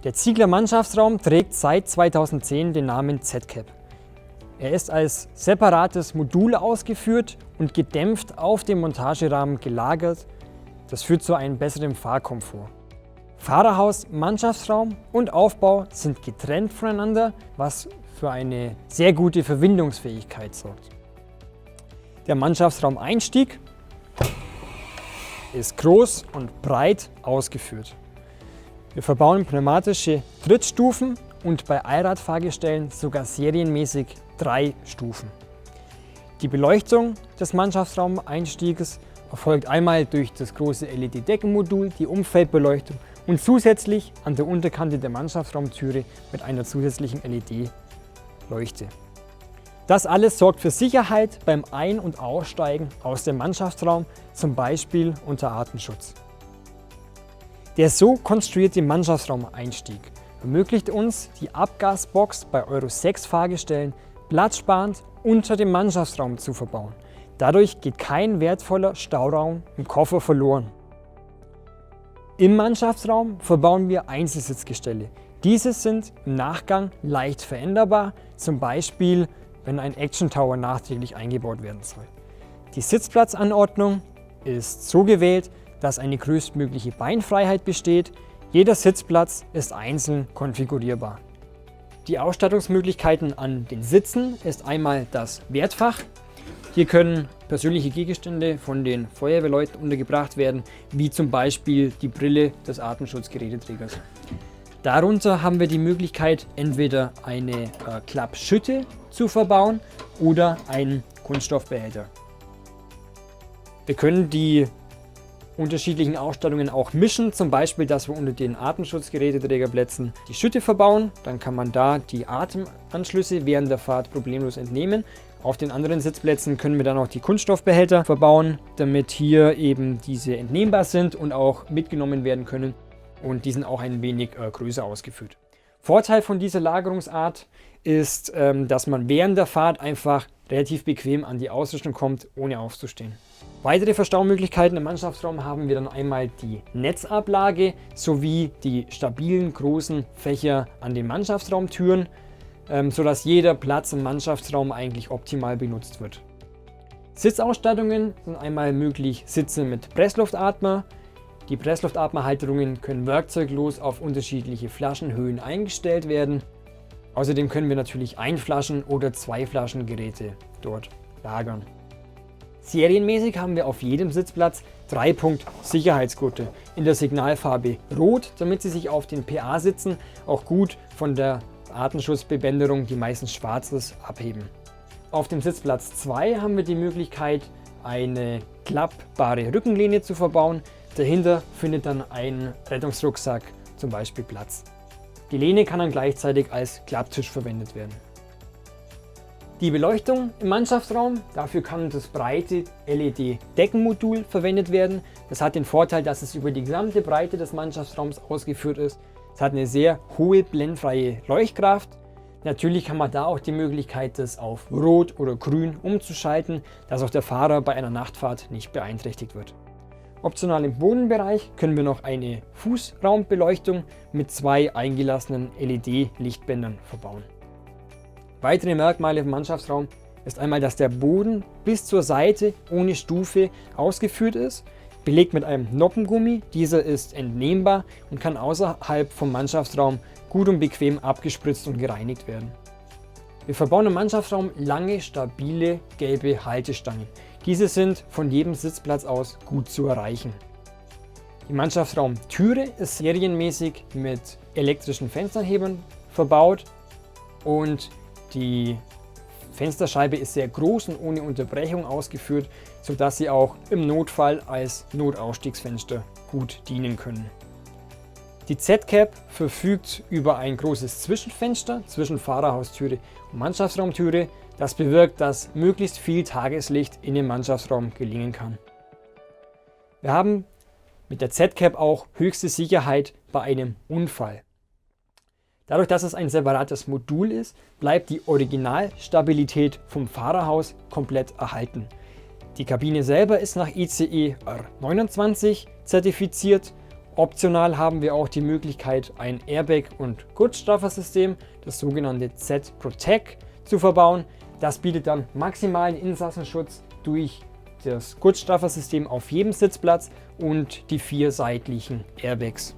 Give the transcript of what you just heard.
Der Ziegler Mannschaftsraum trägt seit 2010 den Namen Z-Cab. Er ist als separates Modul ausgeführt und gedämpft auf dem Montagerahmen gelagert. Das führt zu einem besseren Fahrkomfort. Fahrerhaus, Mannschaftsraum und Aufbau sind getrennt voneinander, was für eine sehr gute Verwindungsfähigkeit sorgt. Der Mannschaftsraum-Einstieg ist groß und breit ausgeführt. Wir verbauen pneumatische Trittstufen und bei Allradfahrgestellen sogar serienmäßig 3 Stufen. Die Beleuchtung des Mannschaftsraum-Einstieges erfolgt einmal durch das große LED-Deckenmodul, die Umfeldbeleuchtung und zusätzlich an der Unterkante der Mannschaftsraumtüre mit einer zusätzlichen LED-Leuchte. Das alles sorgt für Sicherheit beim Ein- und Aussteigen aus dem Mannschaftsraum, zum Beispiel unter Atemschutz. Der so konstruierte Mannschaftsraum-Einstieg ermöglicht uns, die Abgasbox bei Euro 6 Fahrgestellen platzsparend unter dem Mannschaftsraum zu verbauen. Dadurch geht kein wertvoller Stauraum im Koffer verloren. Im Mannschaftsraum verbauen wir Einzelsitzgestelle. Diese sind im Nachgang leicht veränderbar, zum Beispiel wenn ein Action Tower nachträglich eingebaut werden soll. Die Sitzplatzanordnung ist so gewählt, dass eine größtmögliche Beinfreiheit besteht. Jeder Sitzplatz ist einzeln konfigurierbar. Die Ausstattungsmöglichkeiten an den Sitzen ist einmal das Wertfach. Hier können persönliche Gegenstände von den Feuerwehrleuten untergebracht werden, wie zum Beispiel die Brille des Atemschutzgeräteträgers. Darunter haben wir die Möglichkeit, entweder eine Klappschütte zu verbauen oder einen Kunststoffbehälter. Wir können die unterschiedlichen Ausstattungen auch mischen, zum Beispiel, dass wir unter den Atemschutzgeräteträgerplätzen die Schütte verbauen. Dann kann man da die Atemanschlüsse während der Fahrt problemlos entnehmen. Auf den anderen Sitzplätzen können wir dann auch die Kunststoffbehälter verbauen, damit hier eben diese entnehmbar sind und auch mitgenommen werden können. Und die sind auch ein wenig größer ausgeführt. Vorteil von dieser Lagerungsart ist, dass man während der Fahrt einfach relativ bequem an die Ausrüstung kommt, ohne aufzustehen. Weitere Verstaumöglichkeiten im Mannschaftsraum haben wir dann einmal die Netzablage sowie die stabilen großen Fächer an den Mannschaftsraumtüren, sodass jeder Platz im Mannschaftsraum eigentlich optimal benutzt wird. Sitzausstattungen sind einmal möglich Sitze mit Pressluftatmer. Die Pressluftatmerhalterungen können werkzeuglos auf unterschiedliche Flaschenhöhen eingestellt werden. Außerdem können wir natürlich Einflaschen- oder Zweiflaschengeräte dort lagern. Serienmäßig haben wir auf jedem Sitzplatz 3-Punkt-Sicherheitsgurte in der Signalfarbe Rot, damit sie sich auf den PA-Sitzen auch gut von der Atemschutzbebänderung, die meistens schwarz ist, abheben. Auf dem Sitzplatz 2 haben wir die Möglichkeit, eine klappbare Rückenlehne zu verbauen. Dahinter findet dann ein Rettungsrucksack zum Beispiel Platz. Die Lehne kann dann gleichzeitig als Klapptisch verwendet werden. Die Beleuchtung im Mannschaftsraum, dafür kann das breite LED-Deckenmodul verwendet werden. Das hat den Vorteil, dass es über die gesamte Breite des Mannschaftsraums ausgeführt ist. Es hat eine sehr hohe blendfreie Leuchtkraft. Natürlich haben wir da auch die Möglichkeit, das auf Rot oder Grün umzuschalten, dass auch der Fahrer bei einer Nachtfahrt nicht beeinträchtigt wird. Optional im Bodenbereich können wir noch eine Fußraumbeleuchtung mit 2 eingelassenen LED-Lichtbändern verbauen. Weitere Merkmale im Mannschaftsraum ist einmal, dass der Boden bis zur Seite ohne Stufe ausgeführt ist, belegt mit einem Noppengummi. Dieser ist entnehmbar und kann außerhalb vom Mannschaftsraum gut und bequem abgespritzt und gereinigt werden. Wir verbauen im Mannschaftsraum lange, stabile, gelbe Haltestangen. Diese sind von jedem Sitzplatz aus gut zu erreichen. Die Mannschaftsraumtüre ist serienmäßig mit elektrischen Fensteranhebern verbaut und die Fensterscheibe ist sehr groß und ohne Unterbrechung ausgeführt, sodass sie auch im Notfall als Notausstiegsfenster gut dienen können. Die Z-Cab verfügt über ein großes Zwischenfenster zwischen Fahrerhaustüre und Mannschaftsraumtüre. Das bewirkt, dass möglichst viel Tageslicht in den Mannschaftsraum gelingen kann. Wir haben mit der Z-Cab auch höchste Sicherheit bei einem Unfall. Dadurch, dass es ein separates Modul ist, bleibt die Originalstabilität vom Fahrerhaus komplett erhalten. Die Kabine selber ist nach ICE R29 zertifiziert Optional haben wir auch die Möglichkeit, ein Airbag- und Gurtstraffer-System, das sogenannte Z-Protect, zu verbauen. Das bietet dann maximalen Insassenschutz durch das Gurtstraffer-System auf jedem Sitzplatz und die 4 seitlichen Airbags.